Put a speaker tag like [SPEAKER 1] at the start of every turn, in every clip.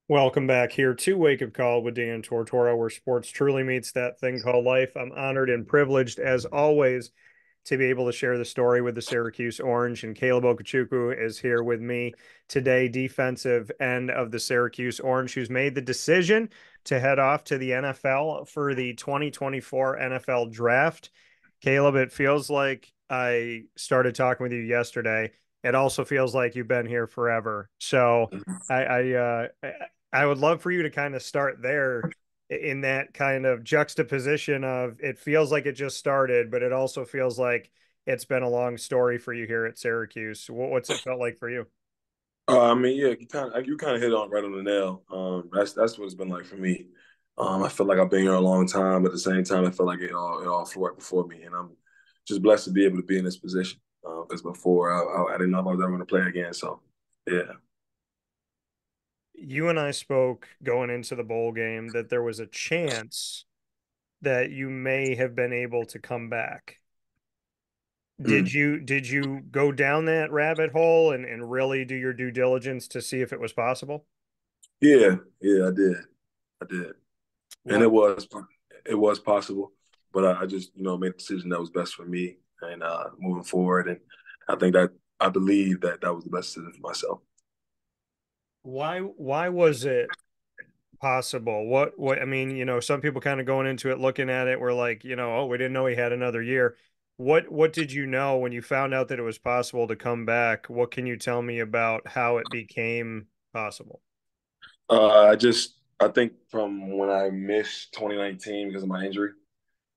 [SPEAKER 1] Welcome back here to Wake Up Call with Dan Tortora, where sports truly meets that thing called life. I'm honored and privileged, as always, to be able to share the story with the Syracuse Orange. And Caleb Okechukwu is here with me today, defensive end of the Syracuse Orange, who's made the decision to head off to the NFL for the 2024 NFL Draft. Caleb, it feels like I started talking with you yesterday. It also feels like you've been here forever. So I, I, uh, I would love for you to kind of start there in that kind of juxtaposition of it feels like it just started, but it also feels like it's been a long story for you here at Syracuse. What's it felt like for you?
[SPEAKER 2] Yeah, you kind of hit on right on the nail. That's what it's been like for me. I feel like I've been here a long time, but at the same time, I feel like it all flew right before me, and I'm just blessed to be able to be in this position. Because before I didn't know if I was ever going to play again. So yeah.
[SPEAKER 1] You and I spoke going into the bowl game that there was a chance that you may have been able to come back. Did
[SPEAKER 2] Mm.
[SPEAKER 1] you go down that rabbit hole and really do your due diligence to see if it was possible?
[SPEAKER 2] Yeah, I did, I did, and
[SPEAKER 1] What
[SPEAKER 2] it was possible, but I just made the decision that was best for me and moving forward, and I believe that was the best decision for myself.
[SPEAKER 1] why was it possible? What I mean, some people kind of going into it looking at it were like, oh, we didn't know he had another year. What did you know when you found out that it was possible to come back? What can you tell me about how it became possible?
[SPEAKER 2] I think from when I missed 2019 because of my injury,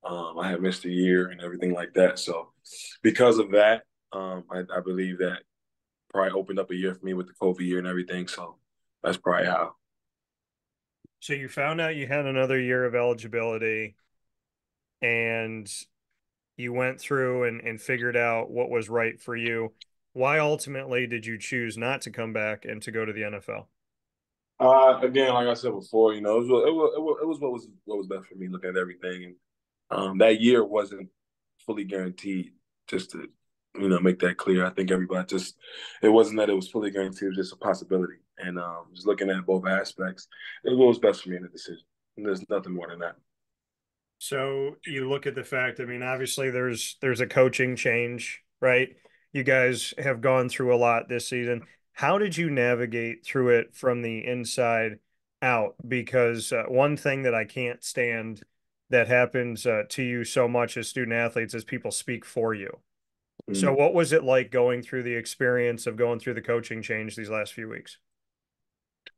[SPEAKER 2] I had missed a year and everything like that. So because of that, I believe that probably opened up a year for me with the COVID year and everything. So that's probably how.
[SPEAKER 1] So you found out you had another year of eligibility and you went through and figured out what was right for you. Why ultimately did you choose not to come back and to go to the NFL?
[SPEAKER 2] Again, like I said before, it was what was best for me. Looking at everything, and that year wasn't fully guaranteed. Just to make that clear, I think everybody just it wasn't that it was fully guaranteed; it was just a possibility. And just looking at both aspects, it was what was best for me in the decision. And there's nothing more than that.
[SPEAKER 1] So you look at the fact, I mean, obviously there's a coaching change, right? You guys have gone through a lot this season. How did you navigate through it from the inside out? Because one thing that I can't stand that happens to you so much as student athletes is people speak for you. So
[SPEAKER 2] Mm.
[SPEAKER 1] what was it like going through the experience of going through the coaching change these last few weeks?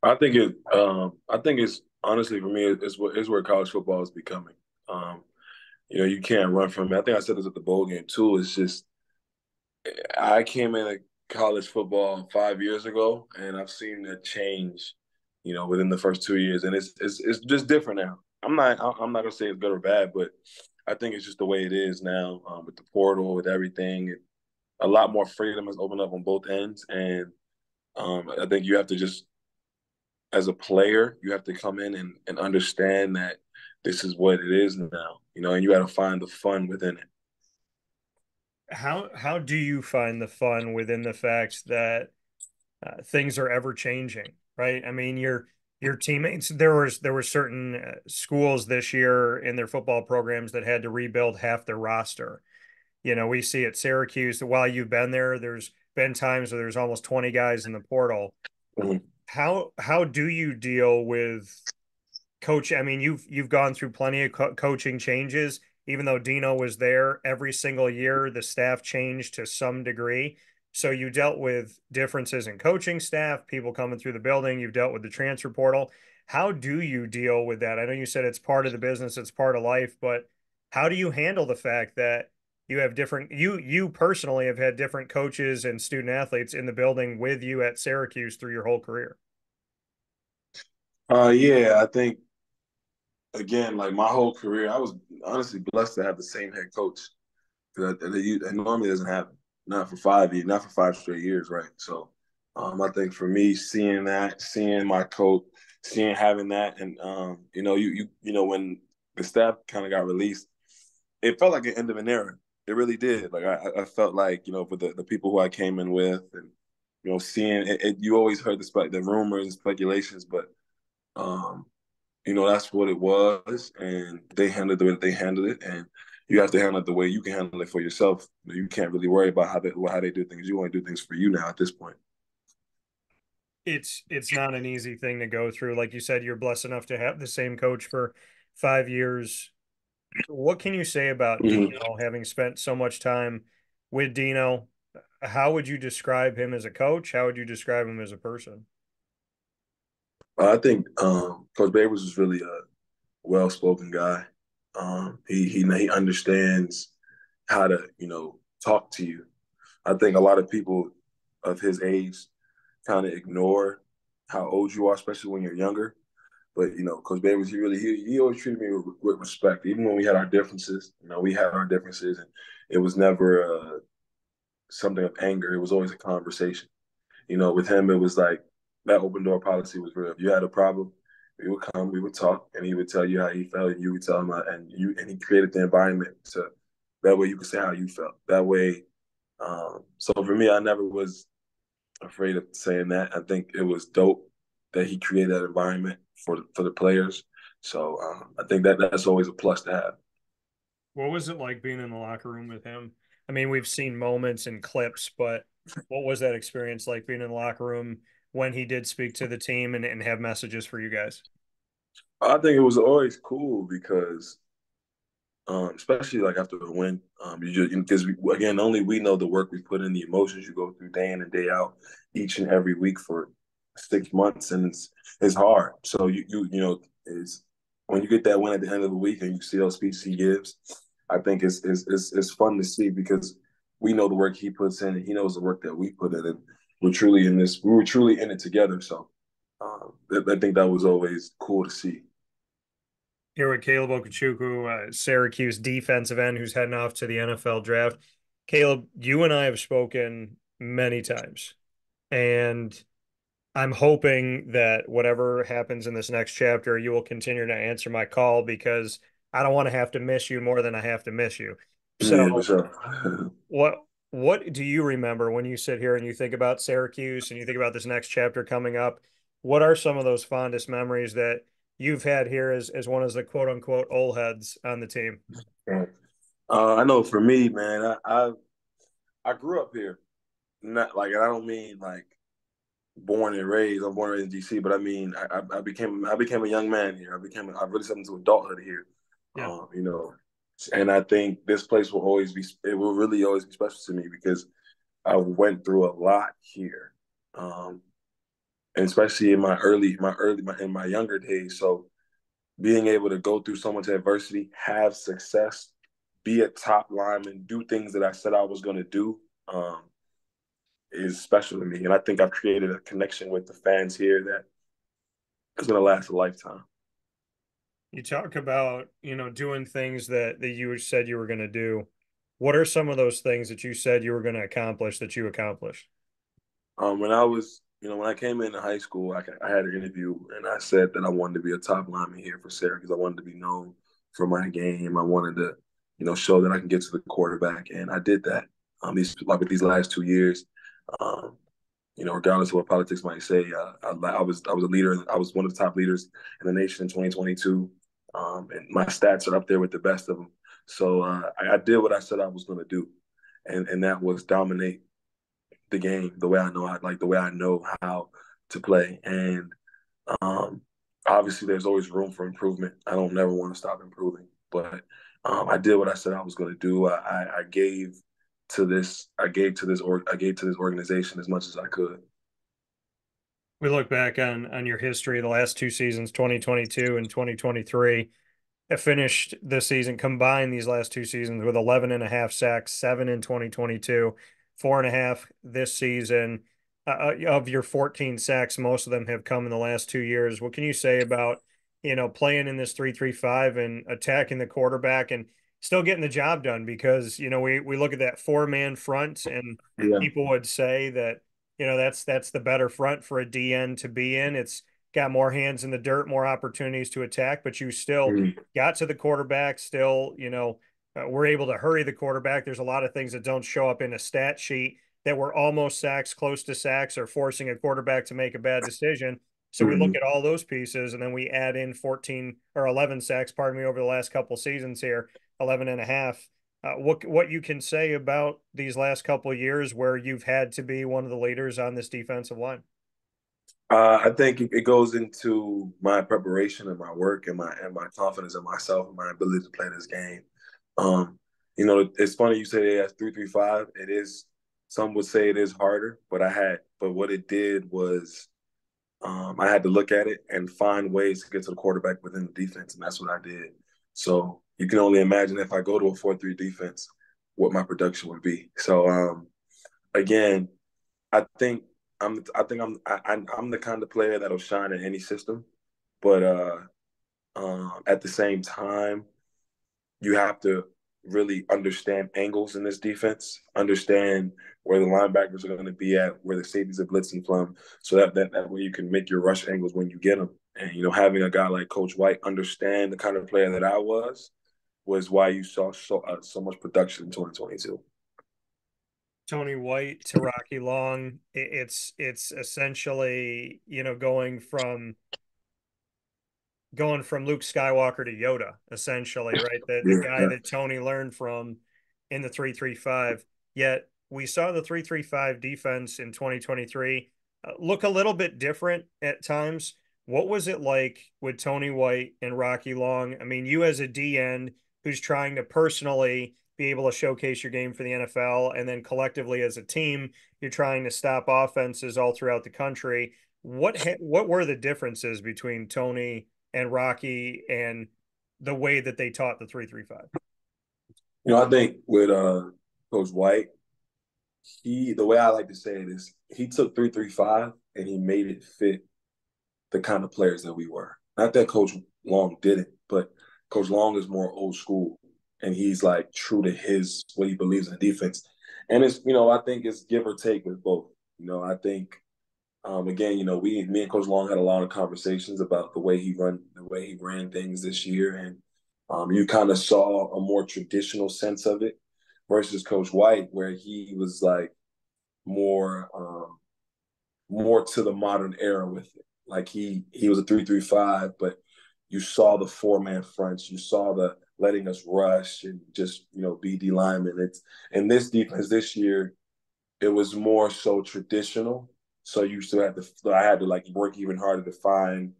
[SPEAKER 2] I think it's honestly for me, it's where college football is becoming. Um, you can't run from it. I think I said this at the bowl game too. It's just I came into college football 5 years ago, and I've seen it change. Within the first 2 years, and it's just different now. I'm not gonna say it's good or bad, but I think it's just the way it is now with the portal, with everything. A lot more freedom has opened up on both ends, and I think you have to just, as a player, you have to come in and understand that this is what it is now. And you got to find the fun within it.
[SPEAKER 1] How do you find the fun within the fact that things are ever changing, right? I mean, your teammates. There were certain schools this year in their football programs that had to rebuild half their roster. We see at Syracuse that while you've been there, there's been times where there's almost 20 guys in the portal.
[SPEAKER 2] Mhm.
[SPEAKER 1] How do you deal with coach? I mean, you've gone through plenty of coaching changes. Even though Dino was there every single year, the staff changed to some degree. So you dealt with differences in coaching staff, people coming through the building. You've dealt with the transfer portal. How do you deal with that? I know you said it's part of the business, it's part of life, but how do you handle the fact that you have different you personally have had different coaches and student athletes in the building with you at Syracuse through your whole career?
[SPEAKER 2] Yeah, I think again, like my whole career, I was honestly blessed to have the same head coach because that normally doesn't happen. Not for 5 years, not for 5 straight years, right? So, I think for me, seeing that, seeing my coach, seeing having that, and when the staff kind of got released, it felt like an end of an era. It really did. Like I felt like for the people who I came in with, and seeing it, you always heard the rumors and speculations, but Um, that's what it was, and they handled it the way that they handled it, and you have to handle it the way you can handle it for yourself. You can't really worry about how they do things. You want to do things for you now at this point.
[SPEAKER 1] It's not an easy thing to go through. Like you said, you're blessed enough to have the same coach for 5 years. What can you say about
[SPEAKER 2] Mm-hmm.
[SPEAKER 1] Dino, having spent so much time with Dino? How would you describe him as a coach? How would you describe him as a person?
[SPEAKER 2] I think Coach Babers was really a well-spoken guy. He understands how to talk to you. I think a lot of people of his age kind of ignore how old you are, especially when you're younger. But Coach Babers, he always treated me with respect, even when we had our differences. We had our differences, and it was never something of anger. It was always a conversation. With him, it was like that open door policy was real. If you had a problem, we would come, we would talk, and he would tell you how he felt, and you would tell him, and he created the environment to that way you could say how you felt. That way, so for me, I never was afraid of saying that. I think it was dope that he created that environment for the players. So I think that's always a plus to have.
[SPEAKER 1] What was it like being in the locker room with him? I mean, we've seen moments and clips, but what was that experience like being in the locker room when he did speak to the team and have messages for you guys?
[SPEAKER 2] I think it was always cool because especially like after a win. You just because again, only we know the work we put in, the emotions you go through day in and day out, each and every week for 6 months, and it's hard. So is when you get that win at the end of the week and you see those speeches he gives, I think it's fun to see because we know the work he puts in, and he knows the work that we put in, and we're truly in this. We were truly in it together. So I think that was always cool to see.
[SPEAKER 1] Here with Caleb Okechukwu, Syracuse defensive end who's heading off to the NFL draft. Caleb, you and I have spoken many times, and I'm hoping that whatever happens in this next chapter, you will continue to answer my call because I don't want to have to miss you more than I have to miss you.
[SPEAKER 2] Yeah, for
[SPEAKER 1] So,
[SPEAKER 2] sure.
[SPEAKER 1] what what do you remember when you sit here and you think about Syracuse and you think about this next chapter coming up? What are some of those fondest memories that you've had here as one of the quote unquote old heads on the team?
[SPEAKER 2] I know for me, man, I grew up here. Not like I don't mean like born and raised. I'm born and raised in DC, but I mean I became a young man here. I really stepped into adulthood here.
[SPEAKER 1] Yeah.
[SPEAKER 2] You know, and I think this place will always be. It will really always be special to me because I went through a lot here, and especially in my younger days. So being able to go through so much adversity, have success, be a top lineman, do things that I said I was going to do. Is special to me. And I think I've created a connection with the fans here that is going to last a lifetime.
[SPEAKER 1] You talk about, doing things that you said you were going to do. What are some of those things that you said you were going to accomplish that you accomplished?
[SPEAKER 2] When I came into high school, I had an interview and I said that I wanted to be a top lineman here for Syracuse. I wanted to be known for my game. I wanted to, show that I can get to the quarterback, and I did that. These last 2 years, um, regardless of what politics might say, I was a leader. I was one of the top leaders in the nation in 2022, and my stats are up there with the best of them. So I did what I said I was going to do, and that was dominate the game the way I know how to play. And um, obviously, there's always room for improvement. I don't never want to stop improving, but I did what I said I was going to do. I gave to this. I gave to this organization as much as I could.
[SPEAKER 1] We look back on your history, the last two seasons, 2022 and 2023. Have finished this season, combined these last two seasons with 11 and a half sacks, seven in 2022, 4.5 this season. Of your 14 sacks, most of them have come in the last 2 years. What can you say about, playing in this 3-3-5 and attacking the quarterback and still getting the job done? Because, we look at that four-man front and
[SPEAKER 2] Yeah.
[SPEAKER 1] people would say that, that's the better front for a DN to be in. It's got more hands in the dirt, more opportunities to attack, but you still
[SPEAKER 2] Mm-hmm.
[SPEAKER 1] got to the quarterback, still, we're able to hurry the quarterback. There's a lot of things that don't show up in a stat sheet that were almost sacks, close to sacks, or forcing a quarterback to make a bad decision. So we look
[SPEAKER 2] Mhm.
[SPEAKER 1] at all those pieces, and then we add in 14 or 11 sacks, pardon me, over the last couple seasons here, 11 and a half. What you can say about these last couple of years where you've had to be one of the leaders on this defensive line?
[SPEAKER 2] I think it goes into my preparation and my work and my confidence in myself and my ability to play this game. Um, it's funny you say they asked 3-3-5. It is, some would say it is harder, but what it did was I had to look at it and find ways to get to the quarterback within the defense, and that's what I did. So you can only imagine if I go to a 4-3 defense, what my production would be. So again, I think I'm the kind of player that'll shine in any system, but at the same time, you have to really understand angles in this defense, understand where the linebackers are going to be at, where the safeties are blitzing from, so that way you can make your rush angles when you get them. And having a guy like Coach White understand the kind of player that I was why you saw so much production in 2022.
[SPEAKER 1] Tony White to Rocky Long, it's essentially, going from Luke Skywalker to Yoda, essentially, right? The guy
[SPEAKER 2] Yeah.
[SPEAKER 1] that Tony learned from in the 3-3-5. Yet we saw the 3-3-5 defense in 2023 look a little bit different at times. What was it like with Tony White and Rocky Long? I mean, you as a D end who's trying to personally be able to showcase your game for the NFL, and then collectively as a team, you're trying to stop offenses all throughout the country. What were the differences between Tony and Rocky and the way that they taught the 3-3-5?
[SPEAKER 2] I think with Coach White, the way I like to say it is he took 3-3-5 and he made it fit the kind of players that we were. Not that Coach Long didn't, but Coach Long is more old school and he's like true to his what he believes in defense. And it's I think it's give or take with both. I think again, me and Coach Long had a lot of conversations about the way he ran things this year, and you kind of saw a more traditional sense of it versus Coach White, where he was like more more to the modern era with it. Like he was a 3-3-5, but you saw the 4-man fronts, you saw the letting us rush and just BD linemen. It's in this defense this year, it was more so traditional. So you still had to, I had to like work even harder to find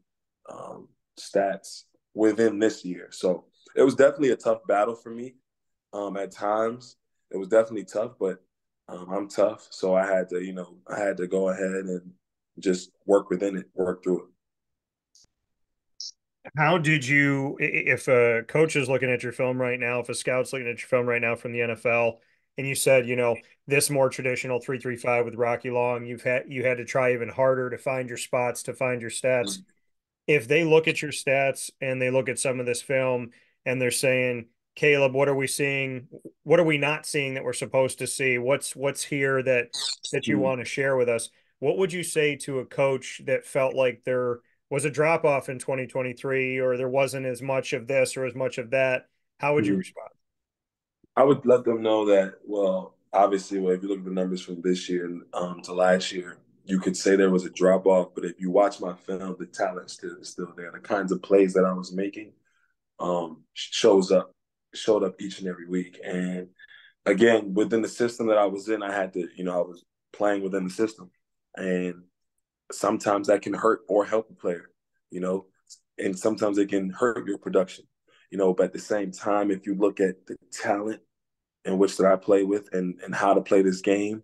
[SPEAKER 2] stats within this year. So it was definitely a tough battle for me. At times, it was definitely tough, but I'm tough, so I had to go ahead and just work within it, work through it.
[SPEAKER 1] How did you, if a coach is looking at your film right now, if a scout's looking at your film right now from the NFL, and you said, this more traditional 3-3-5 with Rocky Long, you had to try even harder to find your spots, to find your stats. If they look at your stats and they look at some of this film and they're saying, Caleb, what are we seeing? What are we not seeing that we're supposed to see? What's here that you want to share with us? What would you say to a coach that felt like there was a drop off in 2023, or there wasn't as much of this or as much of that? How would you
[SPEAKER 2] Mm-hmm.
[SPEAKER 1] respond?
[SPEAKER 2] I would let them know that, well, obviously, if you look at the numbers from this year to last year, you could say there was a drop off. But if you watch my film, the talent is still there. The kinds of plays that I was making showed up each and every week. And again, within the system that I was in, I had to, I was playing within the system. And sometimes that can hurt or help a player, you know, and sometimes it can hurt your production, but at the same time, if you look at the talent in which that I play with and how to play this game,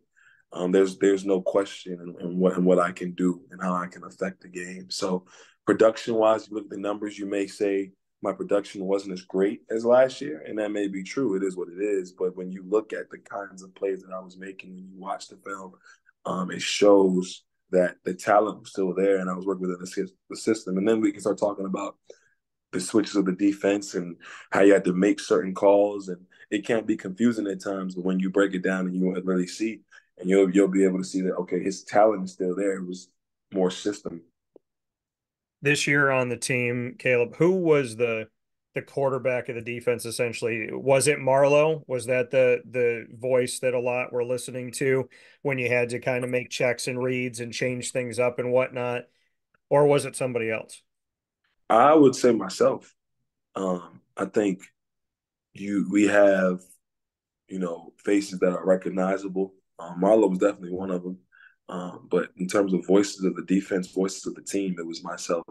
[SPEAKER 2] there's no question in what I can do and how I can affect the game. So production wise, you look at the numbers, you may say my production wasn't as great as last year, and that may be true. It is what it is. But when you look at the kinds of plays that I was making, when you watch the film, it shows that the talent was still there, and I was working within the system. And then we can start talking about the switches of the defense and how you had to make certain calls, and it can't be confusing at times. But when you break it down and you really see, and you'll be able to see that okay, his talent is still there. It was more system.
[SPEAKER 1] This year on the team, Caleb, who was the quarterback of the defense essentially? Was it Marlowe? Was that the voice that a lot were listening to when you had to kind of make checks and reads and change things up and whatnot? or was it somebody else?
[SPEAKER 2] I would say myself. I think we have, faces that are recognizable. Marlo was definitely one of them. But in terms of voices of the defense, voices of the team, it was myself.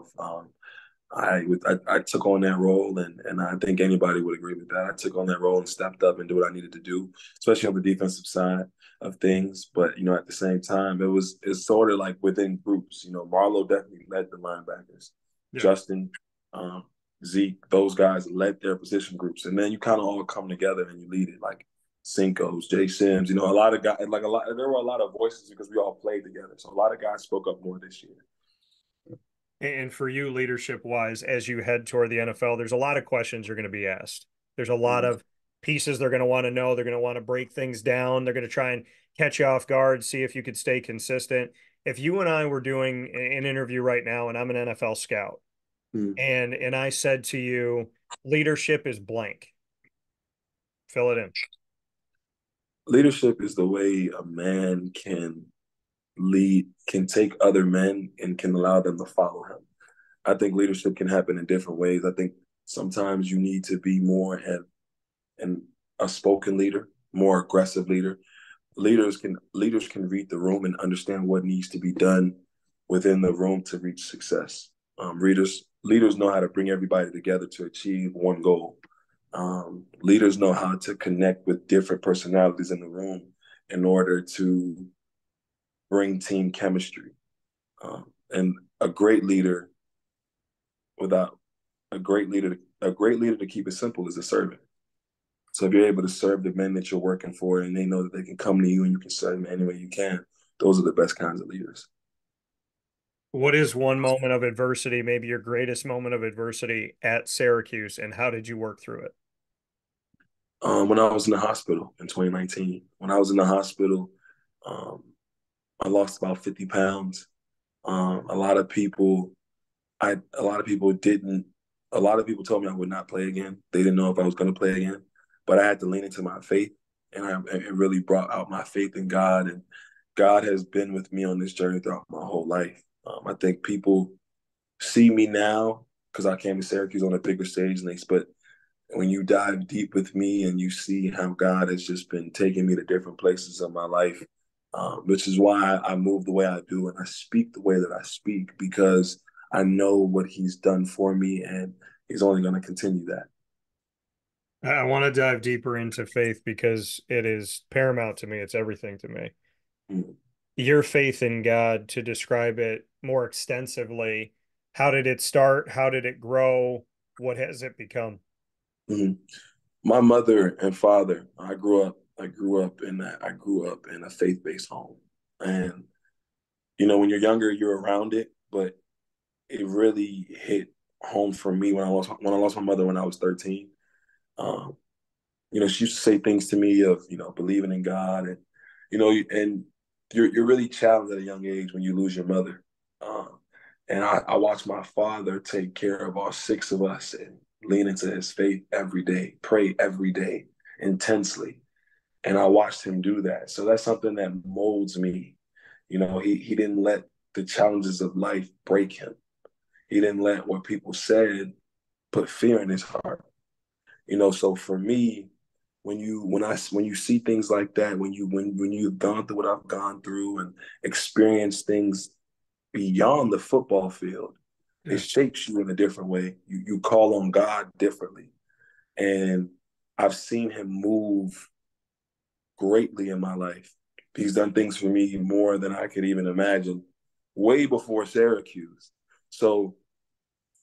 [SPEAKER 2] I took on that role, and I think anybody would agree with that. I took on that role and stepped up and did what I needed to do, especially on the defensive side of things. But at the same time, it's sort of like within groups. Marlo definitely led the linebackers.
[SPEAKER 1] Yeah.
[SPEAKER 2] Justin, um, Zeke, those guys led their position groups, and then you kind of all come together and you lead it. Like Cinco's, Jay Sims, a lot of guys, like a lot. There were a lot of voices because we all played together, so a lot of guys spoke up more this year.
[SPEAKER 1] And for you, leadership wise, as you head toward the NFL, there's a lot of questions you're going to be asked. There's a lot of pieces they're going to want to know. They're going to want to break things down. They're going to try and catch you off guard, see if you could stay consistent. If you and I were doing an interview right now and I'm an NFL scout
[SPEAKER 2] Mm-hmm.
[SPEAKER 1] and I said to you, leadership is blank, fill it in.
[SPEAKER 2] Leadership is the way a man can lead, can take other men and can allow them to follow him. I think leadership can happen in different ways. I think sometimes you need to be more and a spoken leader, more aggressive leader. Leaders can read the room and understand what needs to be done within the room to reach success. Leaders know how to bring everybody together to achieve one goal. Leaders know how to connect with different personalities in the room in order to bring team chemistry. And a great leader, without a great leader to keep it simple is a servant. So if you're able to serve the men that you're working for and they know that they can come to you and you can serve them any way you can, those are the best kinds of leaders.
[SPEAKER 1] What is one moment of adversity, maybe your greatest moment of adversity at Syracuse, and how did you work through it?
[SPEAKER 2] When I was in the hospital in 2019, when I was in the hospital, um, I lost about 50 pounds. A lot of people, a lot of people didn't. A lot of people told me I would not play again. They didn't know if I was going to play again, but I had to lean into my faith, and it really brought out my faith in God. And God has been with me on this journey throughout my whole life. I think people see me now because I came to Syracuse on a bigger stage, but when you dive deep with me and you see how God has just been taking me to different places of my life, which is why I move the way I do and I speak the way that I speak because I know what He's done for me and He's only going to continue that.
[SPEAKER 1] I want to dive deeper into faith because it is paramount to me. It's everything to me.
[SPEAKER 2] Mm-hmm.
[SPEAKER 1] Your faith in God, to describe it more extensively, how did it start? How did it grow? What has it become?
[SPEAKER 2] Mm-hmm. My mother and father, I grew up in a faith-based home. And when you're younger, you're around it, but it really hit home for me when I lost my mother when I was 13. Um, she used to say things to me of, believing in God and you're really challenged at a young age when you lose your mother. And I watched my father take care of all six of us and lean into his faith every day, pray every day intensely. And I watched him do that. So that's something that molds me. He didn't let the challenges of life break him. He didn't let what people said put fear in his heart. So for me, when you see things like that, when you've gone through what I've gone through and experienced things beyond the football field, it
[SPEAKER 1] Yeah.
[SPEAKER 2] shapes you in a different way. You call on God differently. And I've seen him move greatly in my life. He's done things for me more than I could even imagine way before Syracuse. So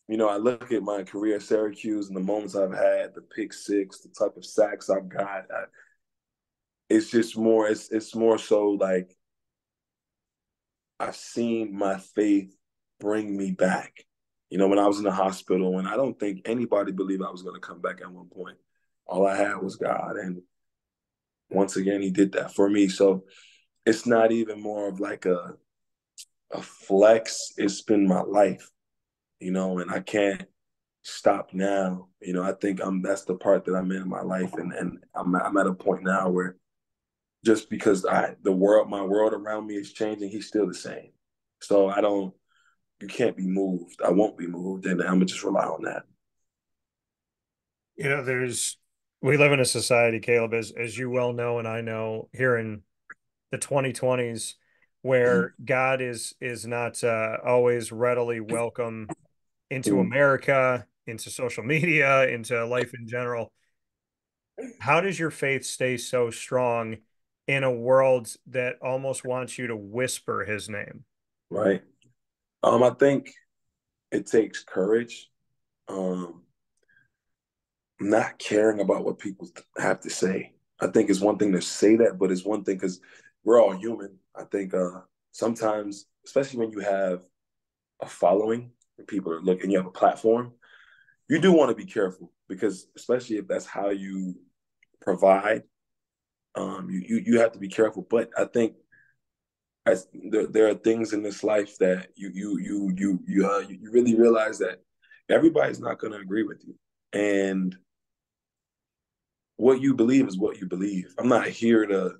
[SPEAKER 2] I look at my career at Syracuse and the moments I've had, the pick six, the type of sacks I've got. It's just more. It's more so like I've seen my faith bring me back. When I was in the hospital, and I don't think anybody believed I was going to come back at one point. All I had was God, and once again, He did that for me. So it's not even more of like a flex. It's been my life, and I can't stop now. I think that's the part that I'm in my life, and I'm at a point now where just because my world around me is changing, he's still the same. So I don't you can't be moved. I won't be moved, and I'm gonna just rely on that.
[SPEAKER 1] You know, we live in a society, Caleb, as you well know, and I know here in the 2020s, where God is not always readily welcome into
[SPEAKER 2] Mm.
[SPEAKER 1] America, into social media, into life in general. How does your faith stay so strong in a world that almost wants you to whisper his name?
[SPEAKER 2] Right. I think it takes courage. Um, not caring about what people have to say. I think it's one thing to say that, but it's one thing because we're all human. I think sometimes, especially when you have a following, and people are looking, you have a platform, you do want to be careful because especially if that's how you provide, you have to be careful. But I think there are things in this life that you really realize that everybody's not going to agree with you, and what you believe is what you believe. I'm not here to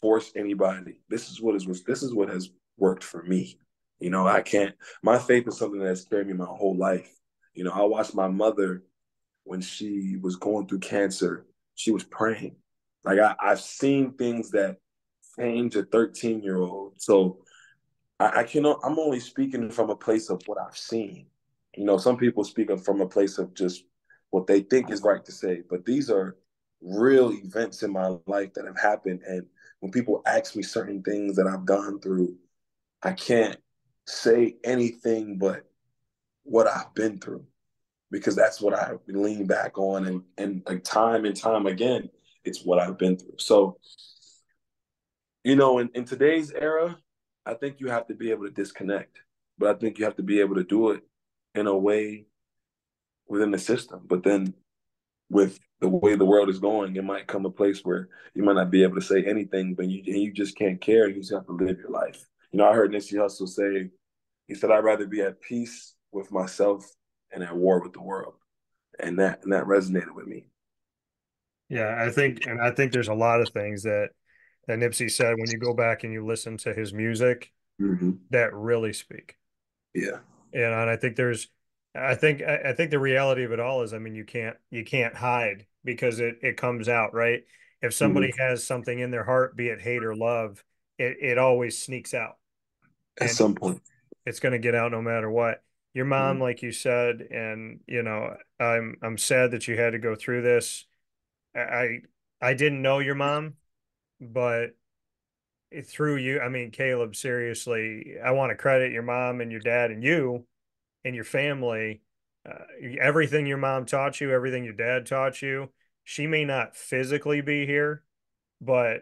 [SPEAKER 2] force anybody. This is what has worked for me. You know, I can't. My faith is something that's carried me my whole life. You know, I watched my mother when she was going through cancer. She was praying. Like I've seen things that change a 13-year-old. So I cannot. I'm only speaking from a place of what I've seen. You know, some people speak from a place of just what they think is right to say, but these are real events in my life that have happened. And when people ask me certain things that I've gone through, I can't say anything but what I've been through because that's what I lean back on, and like time and time again, it's what I've been through. So you know, in today's era, I think you have to be able to disconnect, but I think you have to be able to do it in a way within the system. But then with the way the world is going, it might come a place where you might not be able to say anything, but you just can't care. You just have to live your life. You know, I heard Nipsey Hussle say, he said, "I'd rather be at peace with myself and at war with the world," and that resonated with me.
[SPEAKER 1] Yeah, I think there's a lot of things that Nipsey said when you go back and you listen to his music
[SPEAKER 2] Mm-hmm.
[SPEAKER 1] that really speak.
[SPEAKER 2] Yeah.
[SPEAKER 1] And I think I think the reality of it all is, I mean, you can't hide because it comes out, right? If
[SPEAKER 2] Mm-hmm.
[SPEAKER 1] somebody has something in their heart, be it hate or love, it always sneaks out
[SPEAKER 2] At
[SPEAKER 1] and
[SPEAKER 2] some point.
[SPEAKER 1] it's going to get out no matter what. Your mom,
[SPEAKER 2] Mm-hmm.
[SPEAKER 1] like you said, and you know, I'm sad that you had to go through this. I I didn't know your mom, but through you, I mean, Caleb, seriously, I want to credit your mom and your dad and you and your family. Everything your mom taught you, everything your dad taught you. She may not physically be here, but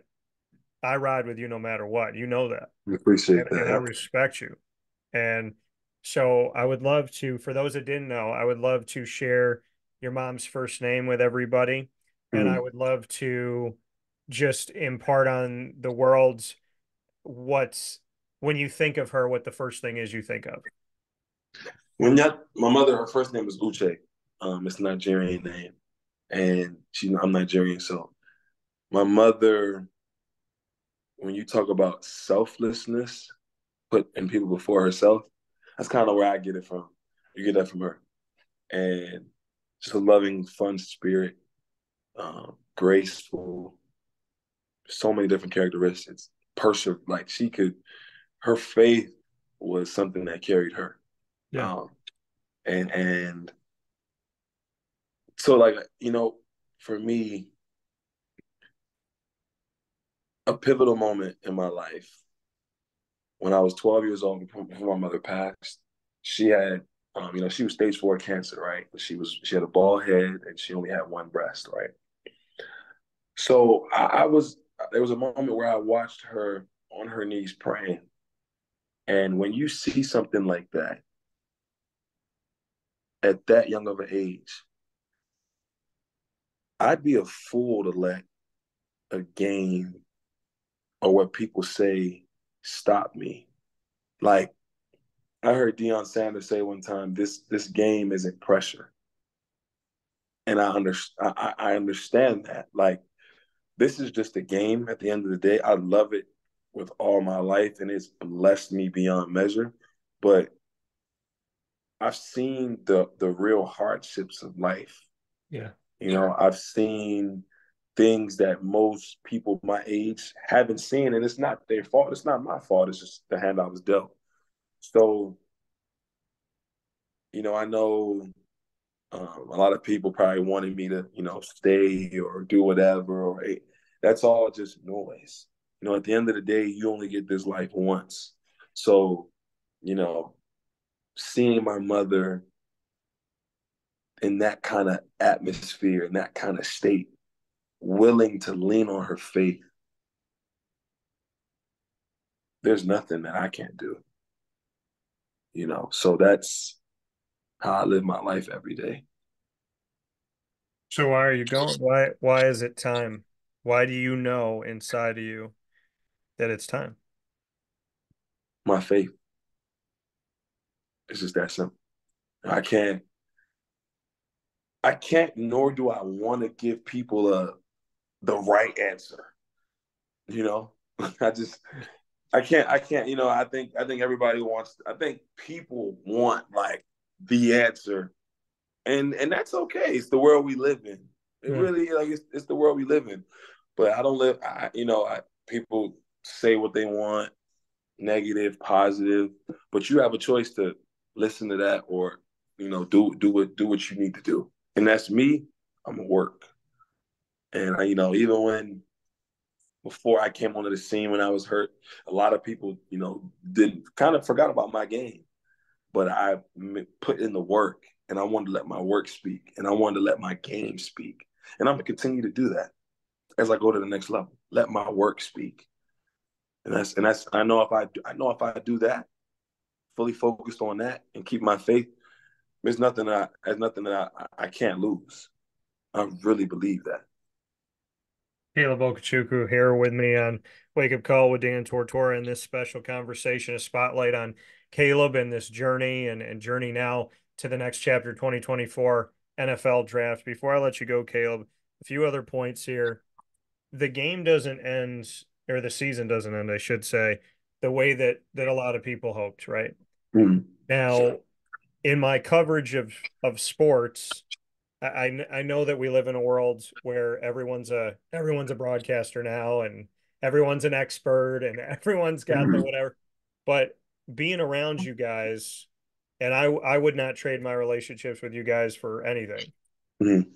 [SPEAKER 1] I ride with you no matter what. You know that.
[SPEAKER 2] I appreciate
[SPEAKER 1] And I
[SPEAKER 2] that.
[SPEAKER 1] respect you. And so I would love to, for those that didn't know, I would love to share your mom's first name with everybody. And I
[SPEAKER 2] Mm-hmm.
[SPEAKER 1] would love to just impart on the world's what's when you think of her, what the first thing is you think of.
[SPEAKER 2] My mother, her first name is Uche. It's a Nigerian name, and I'm Nigerian. So my mother, when you talk about selflessness, putting people before herself, that's kind of where I get it from. You get that from her, and just a loving, fun spirit, graceful, so many different characteristics. Like she could, her faith was something that carried her,
[SPEAKER 1] Yeah.
[SPEAKER 2] um, and so like you know, for me, a pivotal moment in my life when I was 12 years old before my mother passed. She had, you know, she was stage 4 cancer, right? She had a bald head and she only had one breast, right? So there was a moment where I watched her on her knees praying. And when you see something like that at that young of an age, I'd be a fool to let a game or what people say stop me. Like I heard Deion Sanders say one time, this game isn't pressure, and I understand that. Like this is just a game. At the end of the day, I love it with all my life, and it's blessed me beyond measure. but I've seen the real hardships of life.
[SPEAKER 1] Yeah.
[SPEAKER 2] I've seen things that most people my age haven't seen, and it's not their fault. It's not my fault. It's just the hand I was dealt. So, I know a lot of people probably wanted me to, stay or do whatever, or hey, that's all just noise. At the end of the day, you only get this life once. So, you know, seeing my mother in that kind of atmosphere, in that kind of state, willing to lean on her faith, there's nothing that I can't do. So that's how I live my life every day.
[SPEAKER 1] So why are you going? Why is it time? Why do you know inside of you that it's time?
[SPEAKER 2] My faith is just that simple. I can't, I can't, nor do I want to give people the right answer. You know, I just, I can't. I think everybody wants. I think people want like the answer, and that's okay. It's the world we live in. It
[SPEAKER 1] Yeah.
[SPEAKER 2] really like it's the world we live in. But I don't live. People say what they want, negative, positive, but you have a choice to listen to that or do what you need to do. And that's me. I'm gonna work. And even when before I came onto the scene when I was hurt, a lot of people, didn't kind of forgot about my game. But I put in the work and I wanted to let my work speak and I wanted to let my game speak. And I'm gonna continue to do that as I go to the next level. Let my work speak. And that's I know if I do that, fully focused on that and keep my faith, there's nothing that I can't lose. I really believe that.
[SPEAKER 1] Caleb Okechukwu here with me on Wake Up Call with Dan Tortora in this special conversation, a spotlight on Caleb and this journey and journey now to the next chapter 2024 NFL draft. Before I let you go, Caleb, a few other points here. The game doesn't end, or the season doesn't end, I should say, the way that a lot of people hoped, right?
[SPEAKER 2] Mm.
[SPEAKER 1] Now, in my coverage of sports, I know that we live in a world where everyone's a broadcaster now and everyone's an expert and everyone's got the
[SPEAKER 2] Mm.
[SPEAKER 1] whatever. But being around you guys, and I would not trade my relationships with you guys for anything.
[SPEAKER 2] Mm.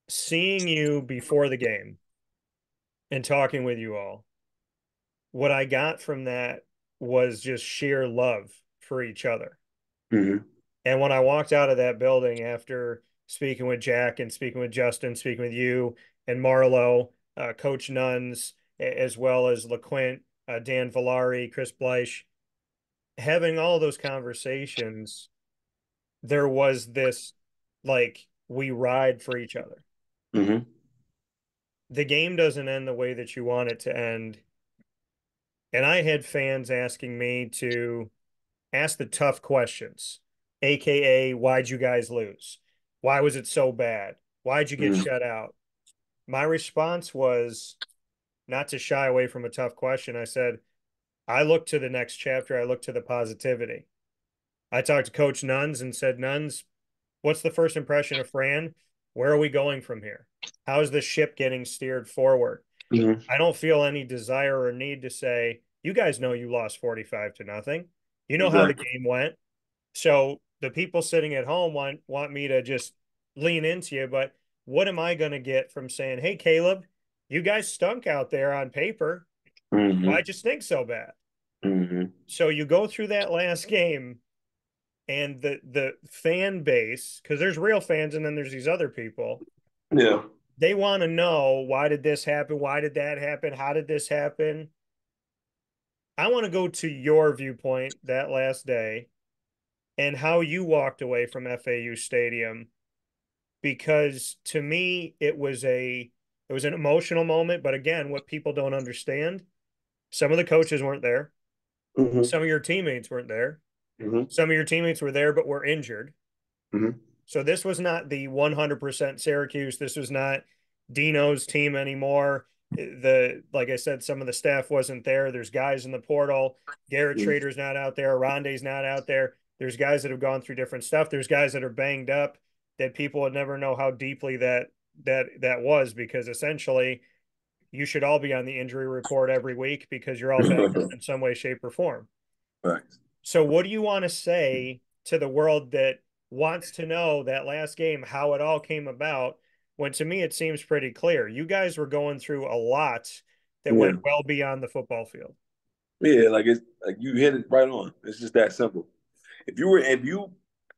[SPEAKER 1] Seeing you before the game and talking with you all, what I got from that was just sheer love for each other.
[SPEAKER 2] Mm.
[SPEAKER 1] And when I walked out of that building after speaking with Jack and speaking with Justin, speaking with you and Marlo, Coach Nuns, as well as LeQuint, Dan Villari, Chris Bleich, having all those conversations, there was this like we ride for each other.
[SPEAKER 2] Mm.
[SPEAKER 1] The game doesn't end the way that you want it to end. And I had fans asking me to ask the tough questions, AKA, why'd you guys lose? Why was it so bad? Why'd you get
[SPEAKER 2] Mm.
[SPEAKER 1] shut out? My response was not to shy away from a tough question. I said, I look to the next chapter. I look to the positivity. I talked to Coach Nuns and said, Nuns, what's the first impression of Fran? Where are we going from here? How's the ship getting steered forward?
[SPEAKER 2] Mm.
[SPEAKER 1] I don't feel any desire or need to say, you guys know you lost 45-0. You know how the
[SPEAKER 2] Exactly.
[SPEAKER 1] game went. So the people sitting at home want me to just lean into you, but what am I going to get from saying, "Hey, Caleb, you guys stunk out there on paper.
[SPEAKER 2] Mm.
[SPEAKER 1] Why'd you stink so bad?"
[SPEAKER 2] Mm.
[SPEAKER 1] So you go through that last game, and the fan base, because there's real fans, and then there's these other people.
[SPEAKER 2] Yeah.
[SPEAKER 1] They want to know, why did this happen? Why did that happen? How did this happen? I want to go to your viewpoint that last day and how you walked away from FAU Stadium, because to me it was an emotional moment. But again, what people don't understand, some of the coaches weren't there,
[SPEAKER 2] Mm.
[SPEAKER 1] some of your teammates weren't there,
[SPEAKER 2] Mm.
[SPEAKER 1] some of your teammates were there but were injured.
[SPEAKER 2] Mm.
[SPEAKER 1] So this was not the 100% Syracuse. This was not Dino's team anymore. like I said, some of the staff wasn't there. There's guys in the portal. Garrett
[SPEAKER 2] Mm.
[SPEAKER 1] Shrader's not out there. Rondé's not out there. There's guys that have gone through different stuff. There's guys that are banged up that people would never know how deeply that was, because essentially you should all be on the injury report every week because you're all banged up in some way, shape, or form.
[SPEAKER 2] Right.
[SPEAKER 1] So what do you want to say to the world that wants to know that last game, how it all came about? When to me, it seems pretty clear. You guys were going through a lot that
[SPEAKER 2] Yeah.
[SPEAKER 1] went well beyond the football field.
[SPEAKER 2] Yeah, like it's like you hit it right on. It's just that simple. If you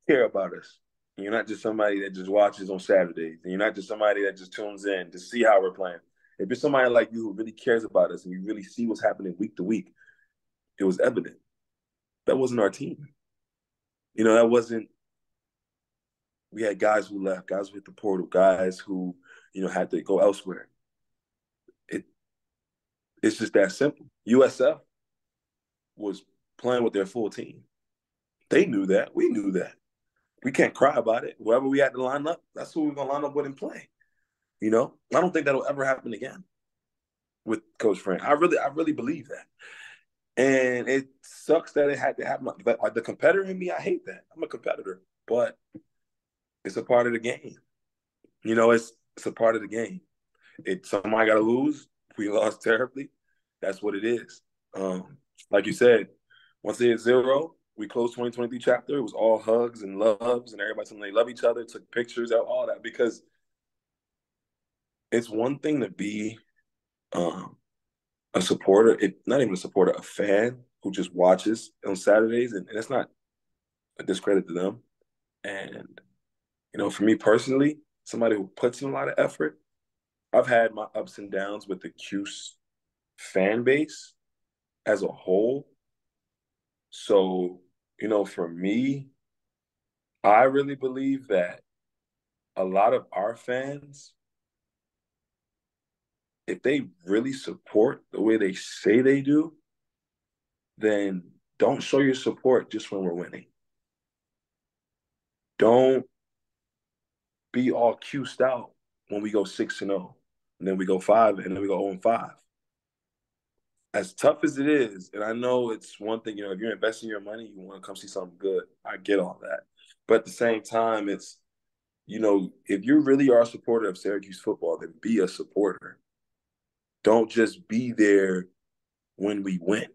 [SPEAKER 2] care about us, and you're not just somebody that just watches on Saturdays, and you're not just somebody that just tunes in to see how we're playing. If you're somebody like you who really cares about us and you really see what's happening week to week, it was evident. That wasn't our team. That wasn't. We had guys who left, guys who hit the portal, guys who, had to go elsewhere. It it's just that simple. USF was playing with their full team. They knew that. We knew that. We can't cry about it. Whoever we had to line up, that's who we're gonna line up with and play. I don't think that'll ever happen again with Coach Frank. I really believe that. And it sucks that it had to happen. Like the competitor in me, I hate that. I'm a competitor, but it's a part of the game. It's a part of the game. Somebody got to lose. We lost terribly. That's what it is. Like you said, once they hit 0, we closed 2023 chapter. It was all hugs and loves, and everybody saying they love each other, took pictures, all that, because it's one thing to be a supporter, not even a supporter, a fan who just watches on Saturdays, and it's not a discredit to them. And for me personally, somebody who puts in a lot of effort, I've had my ups and downs with the Cuse fan base as a whole. So, for me, I really believe that a lot of our fans, if they really support the way they say they do, then don't show your support just when we're winning. Don't be all Cused out when we go 6-0, and then we go 5, and then we go 0-5. As tough as it is, and I know it's one thing, if you're investing your money, you want to come see something good. I get all that. But at the same time, it's, if you really are a supporter of Syracuse football, then be a supporter. Don't just be there when we win.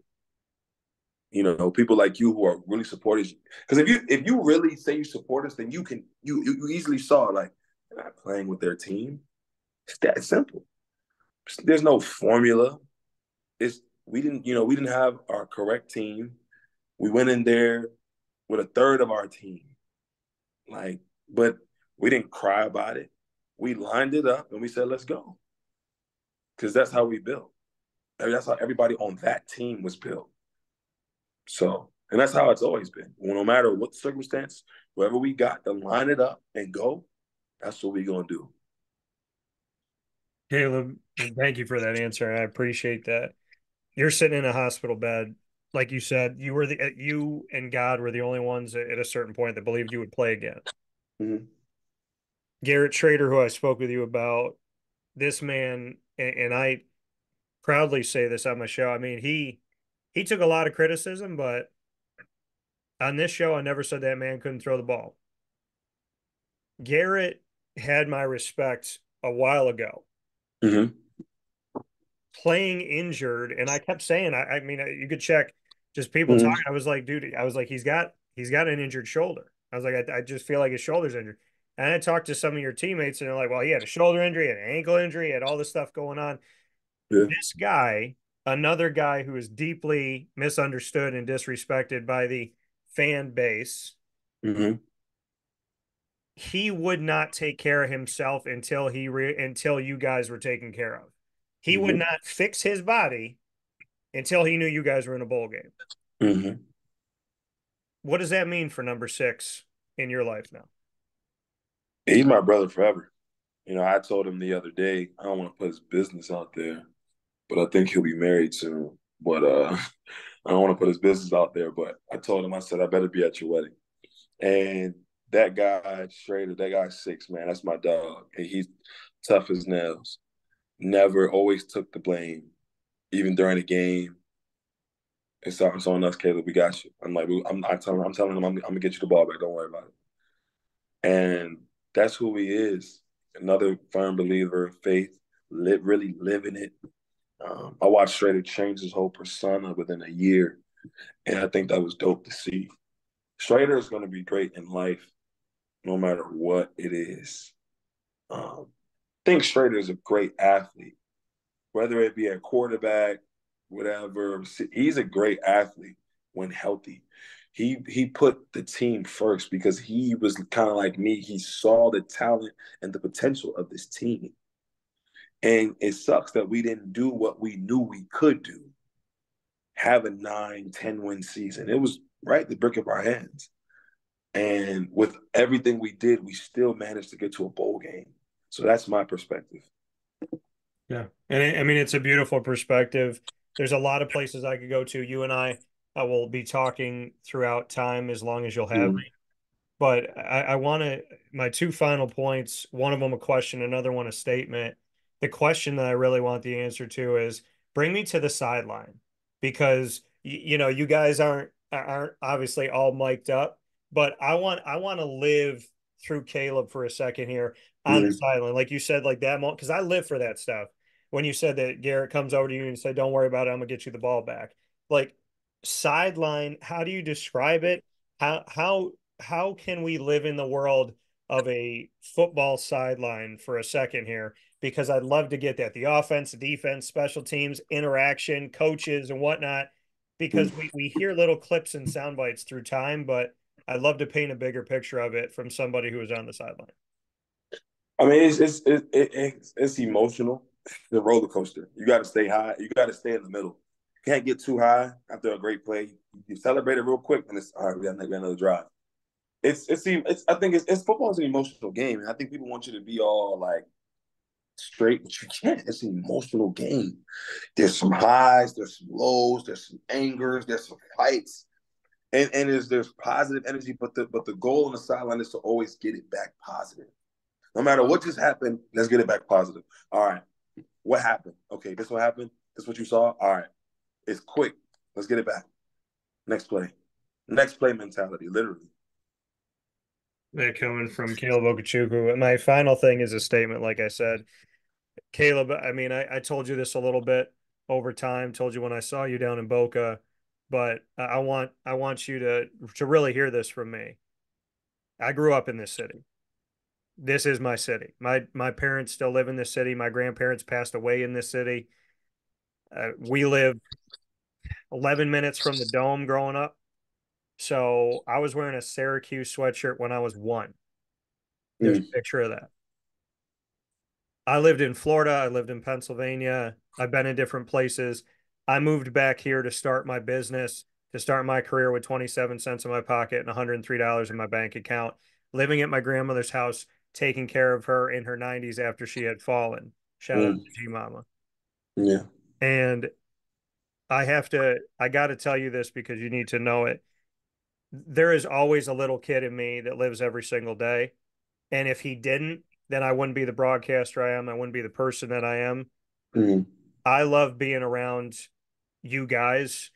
[SPEAKER 2] People like you who are really supporters. Because if you really say you support us, then you easily saw, like, they're not playing with their team. It's that simple. There's no formula. We didn't have our correct team. We went in there with a third of our team. But we didn't cry about it. We lined it up and we said, let's go. Because that's how we built. That's how everybody on that team was built. So, and that's how it's always been. No matter what circumstance, wherever we got to line it up and go, that's what we're going to do.
[SPEAKER 1] Caleb, thank you for that answer. I appreciate that. You're sitting in a hospital bed. Like you said, you and God were the only ones at a certain point that believed you would play again.
[SPEAKER 2] Mm-hmm.
[SPEAKER 1] Garrett Shrader, who I spoke with you about, this man, and I proudly say this on my show. I mean, he took a lot of criticism, but on this show, I never said that man couldn't throw the ball. Garrett had my respect a while ago.
[SPEAKER 2] Mm-hmm.
[SPEAKER 1] Playing injured, and I kept saying, I mean, you could check just people
[SPEAKER 2] Mm-hmm.
[SPEAKER 1] talking. I was like, dude, he's got an injured shoulder. I was like, I just feel like his shoulder's injured. And I talked to some of your teammates, and they're like, well, he had a shoulder injury, he had an ankle injury, he had all this stuff going on.
[SPEAKER 2] Yeah.
[SPEAKER 1] This guy, another guy who is deeply misunderstood and disrespected by the fan base,
[SPEAKER 2] Mm-hmm.
[SPEAKER 1] he would not take care of himself until until you guys were taken care of. He would
[SPEAKER 2] Mm-hmm.
[SPEAKER 1] not fix his body until he knew you guys were in a bowl game.
[SPEAKER 2] Mm-hmm.
[SPEAKER 1] What does that mean for number 6 in your life now?
[SPEAKER 2] He's my brother forever. I told him the other day, I don't want to put his business out there, but I think he'll be married soon. But I don't want to put his business out there, but I told him, I said, I better be at your wedding. And that guy, Shrader, that guy's 6, man. That's my dog. And he's tough as nails. never always took the blame, even during the game. It's on us, Caleb. We got you. I'm telling him, I'm gonna get you the ball back. Don't worry about it. And that's who he is. Another firm believer, faith, really living it. I watched Shrader change his whole persona within a year, and I think that was dope to see. Shrader is going to be great in life, no matter what it is. I think Shrader is a great athlete, whether it be a quarterback, whatever. He's a great athlete when healthy. He put the team first because he was kind of like me. He saw the talent and the potential of this team. And it sucks that we didn't do what we knew we could do. Have a 9-10 win season. It was right the brick of our hands. And with everything we did, we still managed to get to a bowl game. So that's my perspective.
[SPEAKER 1] Yeah. I mean, it's a beautiful perspective. There's a lot of places I could go to. You and I will be talking throughout time as long as you'll have me. But I want to, my two final points, one of them a question, another one a statement. The question that I really want the answer to is bring me to the sideline because, you guys aren't obviously all mic'd up, but I want to live through Caleb for a second here on the
[SPEAKER 2] Mm-hmm.
[SPEAKER 1] sideline. Like you said, like that moment, because I live for that stuff. When you said that Garrett comes over to you and said, don't worry about it, I'm gonna get you the ball back. Like sideline, how do you describe it? How can we live in the world of a football sideline for a second here? Because I'd love to get that the offense, the defense, special teams, interaction, coaches, and whatnot. Because we hear little clips and sound bites through time, but I'd love to paint a bigger picture of it from somebody who was on the sideline.
[SPEAKER 2] I mean, it's emotional. The roller coaster. You got to stay high. You got to stay in the middle. You can't get too high after a great play. You celebrate it real quick, and it's all right. We got another drive. It's I think it's football is an emotional game, and I think people want you to be all like straight, but you can't. It's an emotional game. There's some highs, there's some lows, there's some angers, there's some fights, and there's positive energy. But the goal on the sideline is to always get it back positive. No matter what just happened, let's get it back positive. All right, what happened? Okay, this what happened. This what you saw. All right, it's quick. Let's get it back. Next play. Next play mentality, literally.
[SPEAKER 1] That coming from Caleb Okechukwu. My final thing is a statement, like I said. Caleb, I mean, I told you this a little bit over time, told you when I saw you down in Boca, but I want you to really hear this from me. I grew up in this city. This is my city. My parents still live in this city. My grandparents passed away in this city. We lived 11 minutes from the dome growing up. So I was wearing a Syracuse sweatshirt when I was one. There's
[SPEAKER 2] Mm,
[SPEAKER 1] a picture of that. I lived in Florida. I lived in Pennsylvania. I've been in different places. I moved back here to start my business, to start my career with 27 cents in my pocket and $103 in my bank account, living at my grandmother's house, taking care of her in her 90s after she had fallen. Shout out
[SPEAKER 2] mm,
[SPEAKER 1] to G Mama.
[SPEAKER 2] yeah.
[SPEAKER 1] And I got to tell you this because you need to know it. There is always a little kid in me that lives every single day. And if he didn't, then I wouldn't be the broadcaster I am. I wouldn't be the person that I am.
[SPEAKER 2] Mm,
[SPEAKER 1] I love being around you guys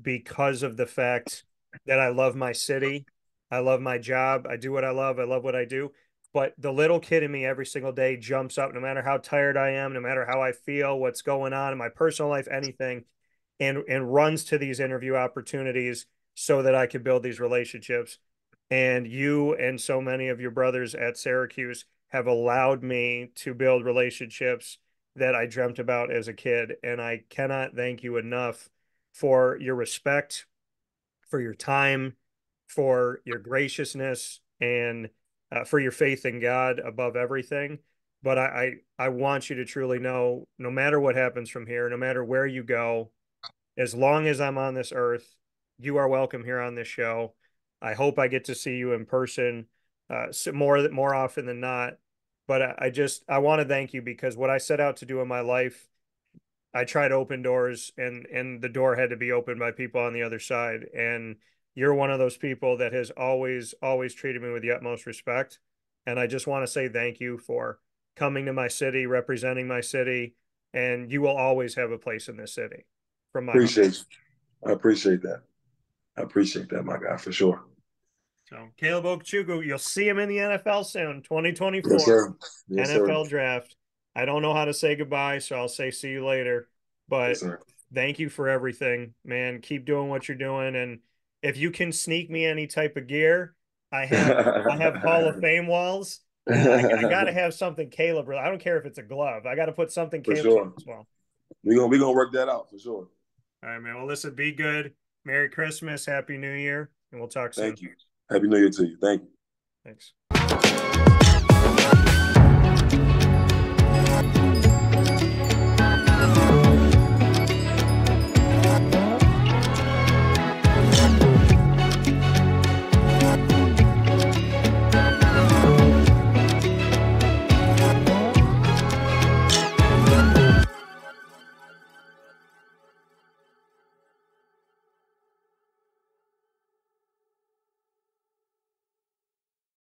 [SPEAKER 1] because of the fact that I love my city. I love my job. I do what I love. I love what I do. But the little kid in me every single day jumps up, no matter how tired I am, no matter how I feel, what's going on in my personal life, anything, and runs to these interview opportunities so that I can build these relationships. And you and so many of your brothers at Syracuse have allowed me to build relationships that I dreamt about as a kid. And I cannot thank you enough for your respect, for your time, for your graciousness, and for your faith in God above everything. But I want you to truly know no matter what happens from here, no matter where you go, as long as I'm on this earth, you are welcome here on this show. I hope I get to see you in person more often than not. But I want to thank you because what I set out to do in my life, I tried to open doors and the door had to be opened by people on the other side. And you're one of those people that has always treated me with the utmost respect. And I just want to say thank you for coming to my city, representing my city, and you will always have a place in this city. From my heart.
[SPEAKER 2] Appreciate you. I appreciate that. I appreciate that, my guy, for sure.
[SPEAKER 1] So Caleb Okechukwu, you'll see him in the NFL soon, 2024.
[SPEAKER 2] Yes, sir. Yes,
[SPEAKER 1] NFL
[SPEAKER 2] sir.
[SPEAKER 1] draft. I don't know how to say goodbye, so I'll say see you later. But
[SPEAKER 2] Yes, sir.
[SPEAKER 1] thank you for everything, man. Keep doing what you're doing. And if you can sneak me any type of gear, I have Hall of Fame walls. I gotta have something Caleb. I don't care if it's a glove. I gotta put something
[SPEAKER 2] For
[SPEAKER 1] Caleb
[SPEAKER 2] sure.
[SPEAKER 1] as well.
[SPEAKER 2] We're gonna work that out for sure.
[SPEAKER 1] All right, man. Well, listen, be good. Merry Christmas, Happy New Year, and we'll talk soon.
[SPEAKER 2] Thank you. Happy New Year to you. Thank you.
[SPEAKER 1] Thanks.